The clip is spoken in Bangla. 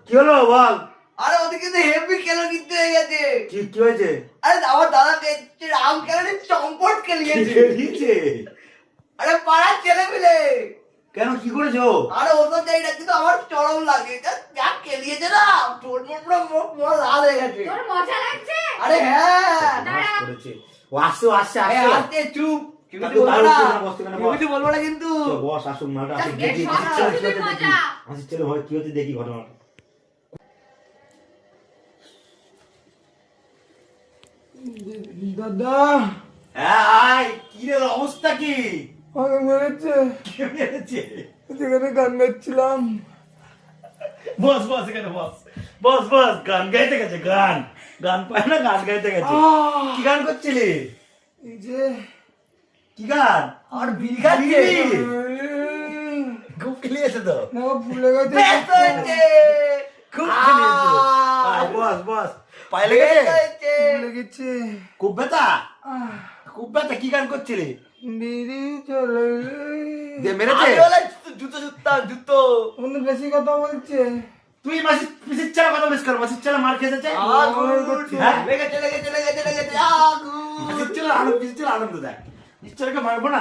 কি হলো বল? আরে ওদিকে তো হেভি খেলা জিততে হয়ে গেছে। কি হয়েছে? আরে আমার দাদাকে রাম খেলানে চম্পট খেলিয়েছে। খেলিয়েছে? আরে পাড়ার ছেলে মিলে। কেন, কি করেছো? আরে ও তো চাই না, কিন্তু আমার চরম লাগে। যা খেলিয়েছে না, ঠোঁট মোট পুরো লাল হয়ে গেছে। তোর মজা লাগছে? আরে হ্যাঁ, নাচ করেছে। ও আসছে আসছে আরে আসছে। আস্তে চুপ। তুমি তাকে কিছু বলবো দাঁড়াও, না, তুই না বস, তুই না বস। তুমি কিছু বলবো না কিন্তু। চল, বস আসুক মালটা আসুক, এ দেখি সব চল, কিছুই দেখি মজা। আসুক, চলো হয় কি হচ্ছে দেখি ঘটনাটা। দাদা হ্যাঁ আয়, কি রে অবস্থা কি? আমাকে মেরেছে। কে মেরেছে? যেখানে গান গাচ্ছিলাম। বস বস এখানে বস। বস বস গান গাইতে গেছে, গান গান পায় না, গান গাইতে গেছে। কি গান করছিলি? এই যে কি গান? আর বিড়ি খাচ্ছে। খুব খেলিয়েছে তো। না ভুলে গেছে। ব্যস্ত হয়েছে। খুব খেলিয়েছে। আয়, বস বস। পায়ে লেগেছে? ব্যস্ত হয়েছে। ভুলে গেছে। খুব ব্যথা? খুব ব্যথা? কি গান করছিলি? দিদি চলে যে মেরেছে? আমি বলে জুতো জুতাম, জুতো। উনি বেশি কথা বলছে। তুই পিসির চালা কথা বলিস কর, মাসির চালা মার খেয়েছে। আগুন। হ্যাঁ? লেগেছে লেগেছে লেগেছে লেগেছে আগুন। পিসির চালা আনন্দ দেয়। নিশ্চয়কে মারবো না।